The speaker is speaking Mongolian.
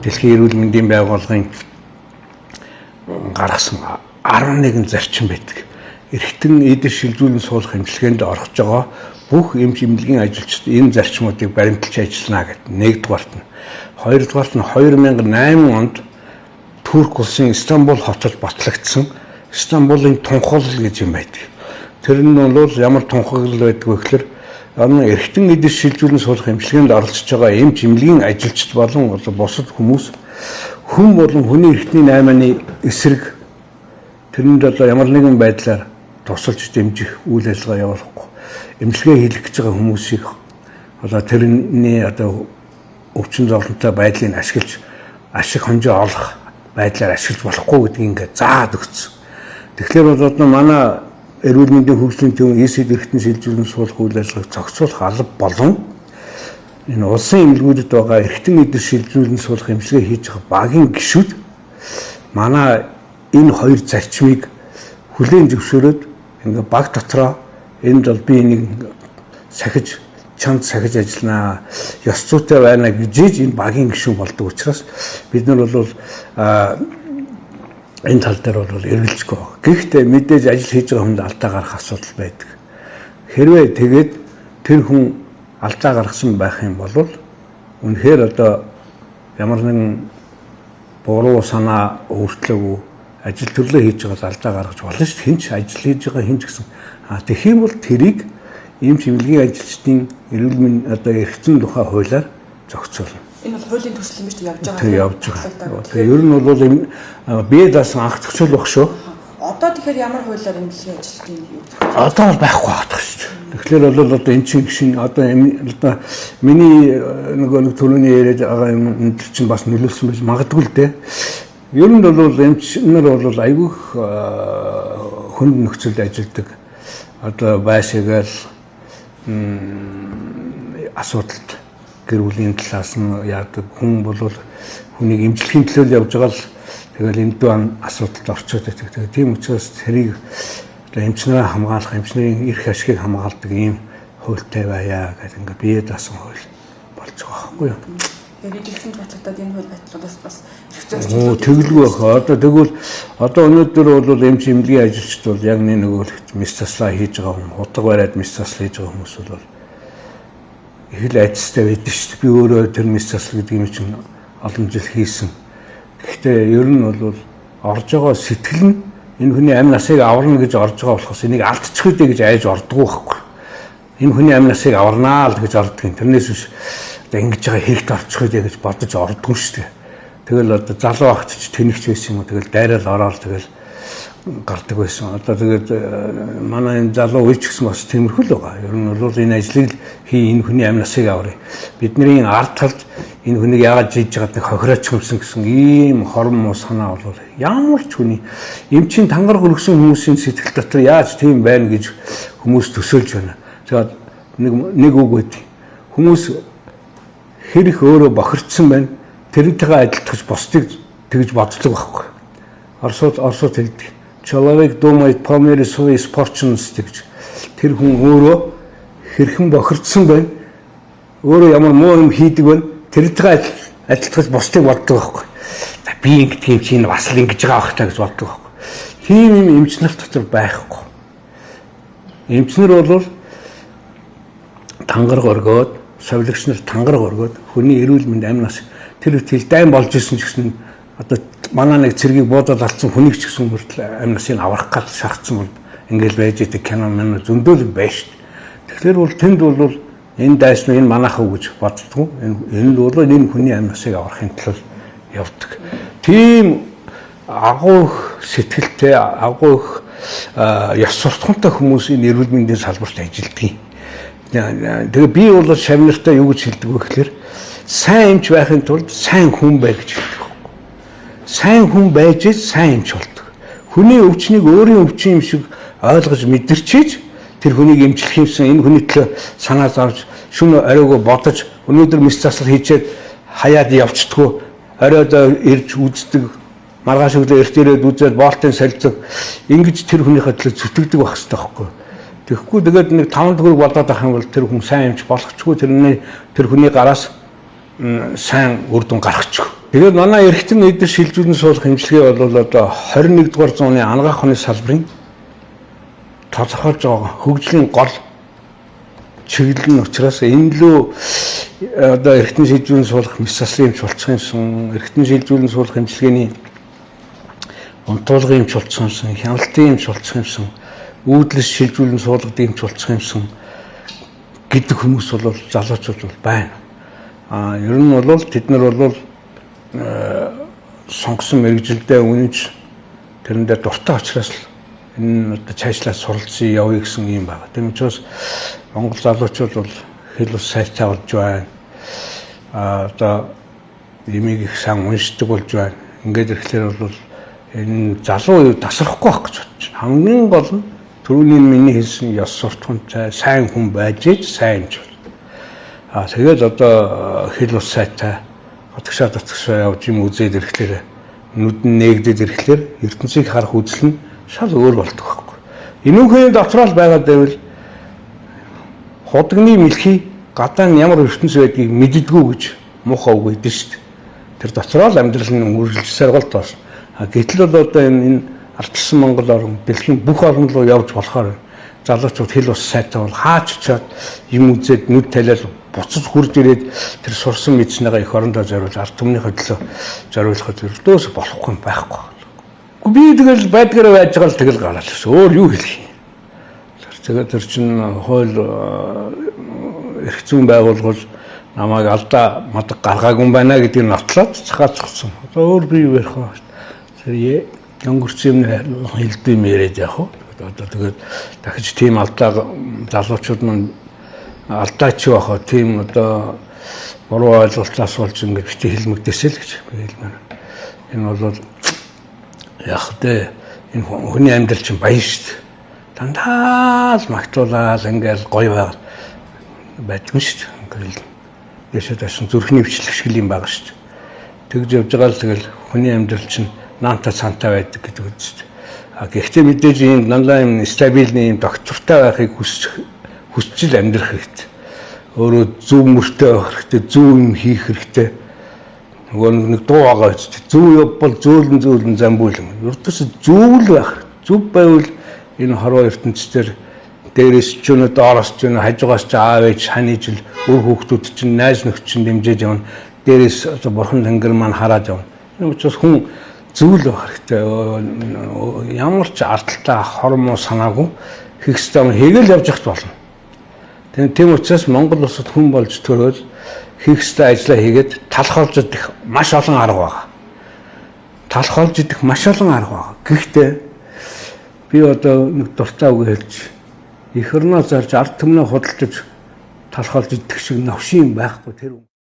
Дэлхийн эрүүл мэндийн байгууллагын гаргасан 11 зарчим байдаг. Эрэгтэн эдэр шилжүүлэн суулгах эмчилгээнд орох байгаа бүх эмч эмнэлгийн ажилчид энэ зарчмуудыг баримталж ажиллана гэдэг. Нэгдүгээрт нь. Хоёрдугаарт нь 2008 онд Турк улсын Стамбул хотод батлагдсан Стамбулын тунхаглал гэж юм байдаг. Тэр нь бол ямар тунхаглал байдаг вэ гэхээр эрэгтэн эдэр шилжүүлэн суулгах эмчилгээнд оролцож байгаа эмч эмнэлгийн ажилчид болон бусад хүмүүс хүн болон хүний эрхтний 8-ны эсрэг тэрэнд ямар нэгэн байдлаар тусалж дэмжих үйл ажиллагаа явуулахгүй. Эмчилгээ хийх гэж байгаа хүмүүсийг тэрний өвчин зовлонтой байдлыг ашиглаж ашиг хонжоо олох байдлаар ашиглаж болохгүй гэдгийг ингээд заад өгсөн. Тэгэхээр манай эрүүл мэндийн хөгжлийн төв эсэд эрхтэн шилжүүлэн суулгах үйл ажиллагааг зохицуулах алба болон энэ улсын эмнэлгүүдэд байгаа эрхтэн эдэр шилжүүлэн суулгах эмчилгээ хийж байгаа багийн гишүүд манай энэ хоёр зарчмыг хүлээн зөвшөөрөөд ингээ баг дотроо энд бол би нэг чанд сахиж ажиллана, ёс зүйтэй байна гэж энэ багийн гишүүн болдог учраас бид нар бол энэ тал дээр бол эргэлзэхгүй байна. Гэхдээ мэдээж ажил хийж байгаа хүнд алдаа гарах асуудал байдаг. Хэрвээ тэгээд тэр хүн алдаа гаргасан байх юм бол үнэхээр ямар нэгэн буруу санаа өөртлөөгүй ажил төрлөө хийж байгаа алдаа гаргаж болно шүү дээ. Хинч ажил хийж байгаа хинч гэсэн. Тэгэх юм бол тэрийг эмч эмнэлгийн ажилчдын эрүүл мэндийн эрхтэн тухай хуулиар зохицуулна. Энэ бол хуулийн төсөл юм шүү дээ, явж байгаа. Явж байгаа. Тэгээ ер нь бол энэ бие даасан анх зохицуул баг шүү. Одоо тэгэхээр ямар хуулиар эмнэлгийн ажилчдын юу? Одоо бол байхгүй байгаа шүү дээ. Тэгэхээр бол эн чинь гişin миний нэг төрөний яриад байгаа юм чинь бас нөлөөлсөн байж магадгүй л дээ. Ер нь бол эмч нар бол айгүй хүнд нөхцөлд ажилладаг. Байшаагаал асуудалд гэр бүлийн талаас нь яадаг хүн бол хүнийг эмчлэхийн төлөө явж байгаа л тэгэл энд дүү асуудалд орчоод байдаг. Тэгээ тийм учраас тэрийг эмчнэрээ хамгаалах, эмчнэрийн эрх ашигыг хамгаалдаг ийм хуультай байя гэдэг ингээ бие даасан хууль болж байгаа байхгүй юу? Тэгээд ихэвчлэн батлагдаад энэ хууль батлагдаас бас тэгэлгүй баха. Тэгвэл өнөөдөр бол эмч эмнэлгийн ажилчид бол яг нэг мис заслаа хийж байгаа хүн, утга бариад мис засал хийж байгаа хүмүүс бол их л айцтай байдаг шүү дээ. Би өөрөө тэр мис засал гэдэг юм чинь олон жил хийсэн. Гэхдээ ер нь бол орж байгаа сэтгэл нь энэ хүний амь насыг аварна гэж орж байгаа болохоос энийг алдчих үдэ гэж айж ордгоо байхгүй. Энэ хүний амь насыг аварнаа л гэж ордгийн. Тэрнээс биш ингэж байгаа хэрэгт орчих үдэ гэж бодож ордгоо шүү дээ. Тэгэл залуу ахт ч тэнэгч байсан юм уу. Тэгэл дайрал ороод тэгэл гардаг байсан. Тэгээд манай энэ залуу үеч гэсэн бас тиймэрхүү л байгаа. Ер нь бол энэ ажлыг хий энэ хүний амь насыг аврыг. Бидний ард талд энэ хүнийг яагаад хийж байгаад нэг хохирооч юмсан гэсэн ийм хорон муу санаа бол ямар ч хүний эмчийн тангар хөргсөн хүмүүсийн сэтгэл дотор яаж тийм байна гэж хүмүүс төсөөлж байна. Тэгээд нэг үг өгдөө. Хүмүүс хэрэг өөрөө бохирдсан байна. Тэрнтэйгээ адилтгаж бусдыг тэгж боддог байхгүй. Оросууд хэлдэг. Человек думает по мере своей испорченности гэж. Тэр хүн өөрөө хэрхэн бохирдсан байна. Өөрөө ямар муу юм хийдэг байна. Тэрнтэйгээ адилтгаж бусдыг боддог байхгүй. Би ингэдэг юм чинь бас л ингэж байгаа байх та гэж боддог байхгүй. Тийм юм эмч нар дотор байхгүй. Эмчнэр бол тангар горгоод, совилогч нар тангар горгоод хүний эрүүл мэнд амь нас тэр үтэл дайн болж исэн ч гэсэн манай нэг цэргийг буудаад алдсан хүнийг ч гэсэн хүртэл амь насыг аврах гал шахацсан бол ингээл байж идэг кино мань зөндөөл юм байна шүү дээ. Тэгэхээр бол тэнд бол энэ дайсан энэ манайхав гэж боддгоо. Энэ бол энэ хүний амь насыг аврахын төлөө явдаг. Тийм агуух сэтгэлтэй агуух ёс суртахуунтай хүмүүс энэ эрүүл мэндийн салбарт ажилладаг. Тэгээ би бол шавнартай юу гэж хэлдэг вэ гэхээр сайн эмч байхын тулд сайн хүн бай гэж хэлдэг. Сайн хүн байж сайн эмч болдог. Хүний өвчнийг өөрийн өвчин юм шиг ойлгож мэдэрчиж тэр хүнийг эмчлэх юмсан энэ хүний төлөө санаа зовж шөнө оройгоо бодож өнөөдөр мис засал хийчихэд хаяад явцдаггүй оройд ирж үздэг маргааш өглөө эрт ирээд үзээд боолтын солилцог ингэж тэр хүнийхээ төлөө зүтгэдэг байх хэрэгтэй байхгүй. Тэгэхгүй тэгээд нэг 5 төгрөг болоод ах юм бол тэр хүн сайн эмч болохчгүй тэр хүний гараас сайн үр дүн гарахчгүй. Тэгээд манай эрхтэн эдгээр шилжүүлэн суулгах хэмжлэгээ бол одоо 21 дугаар зууны анагаах оны салбарын тодорхойлж байгаа хөгжлийн гол чиглэл нь учраас энэ лөө одоо эрхтэн шилжүүлэн суулгах мэс заслын эмч болцох юмсан, эрхтэн шилжүүлэн суулгах хэмжлэгээний унтуулгын эмч болцох юмсан, хяналтын эмч болцох юмсан, үүдлэс шилжүүлэн суулгадаг эмч болцох юмсан гэдэг хүмүүс бол залуучууд бол байна. Ер нь бол тэд нар бол сонгосон мэрэгжилдээ үнэнч тэрэндээ дуртай учраас л энэ одоо цаашлаа суралцсан явъя гэсэн юм байна. Тийм учраас Монгол залуучууд бол хэл ус сайтай болж байна. Одоо ямиг их сайн уншдаг болж байна. Ингээд ирэхлээр бол энэ залуу юу тасрахгүй байх гэж бодож байна. Хамгийн гол нь түрүүний миний хэлсэн ёс суртахуунтай сайн хүн байж сайн юмч бол. Тэгээд одоо хэл ус сайтай дотгошоо явж юм үзээд ирэхлээр нүд нь нээгдээд ирэхлээр ертөнцийг харах үзэл нь шал өөр болдог байхгүй. Энүүхний дотроо л байгаад байвал худагны мэлхий гадаа нь ямар ертөнц байдгийг мэддэггүй гэж муухай үг өгдөн шүү дээ. Тэр дотроо л амьдрал нь үргэлж саргалт болсон. Гэтэл бол одоо энэ ардчсан Монгол орн дэлхийн бүх орн руу явж болохоор залуучууд хэл ус сайтай бол хаач чад юм үзээд нүд талиал буцаж хурж ирээд тэр сурсан мэдснээгээ их орондоо зориулж ард түмнийхээ төлөө зориулахад өрдөөс болохгүй юм байхгүй. Би тэгэл байдгаараа байж байгаа л тэгэл гараад л өөр юу хэлэх юм. Тэгээд тэр чинь хууль эрх зүйн байгууллагууд намайг алдаа мадаг гаргаагүй юм байна гэдгийг нотлоод цахаацсан. Одоо өөр би юу ярих вэ? Тэр өнгөрсөн юм хэлдэм яриад яах вэ? Одоо тэгээд дахиж тийм алдаа залуучууд маань алдаач яах вэ? Тийм одоо буруу ойлголтоос болж ингэж бити хэлмэгдэсэй л гэж би хэлмээр. Энэ бол яг тэ энэ хүний амьдрал чинь баян шүү дээ. Дандаа л магтуулаад ингээл гоё байдгүй шүү дээ. Ингээл яшаа тасан зүрхний хвчлэх шиг юм байгаа шүү дээ. Тэгж явж байгаа л тэгэл хүний амьдрал чинь наанта цаантай байдаг гэдэг үст. Гэхдээ мэдээж ийм дандаа юм стабилний юм доктортай байхыг хүсч л амьдрах хэрэгтэй. Өөрөө зөв мөртэй байх хэрэгтэй, зөв юм хийх хэрэгтэй. Нөгөө нэг дуу байгаа үст. Зөв явбал зөөлөн замбуулан. Ердөөс зөв л байх. Зөв байвал энэ хорвоо ертөнцийн дээрээс ч өнө доороос ч өнө хажуугаас ч аав ээж ханижил өөр хүүхдүүд чинь найз нөхд чинь дэмжиж явна. Дээрээс одоо бурхан тэнгэр маань хараад явна. Энэ учраас хүн зөвл байх хэрэгтэй. Ямар ч ардталтай хормоо санаагүй хийх ёстой хийгээл явж явах болно. Тийм учраас Монгол улсад хүн болж төрөөл хийх ёстой ажлаа хийгээд талхалж идэх маш олон арга байна. Талхалж идэх маш олон арга байна. Гэхдээ би одоо нэг дуртай үг хэлж эх орноо зарж ард түмнээ худалдаж талхалж идэх шиг навшин байхгүй тэр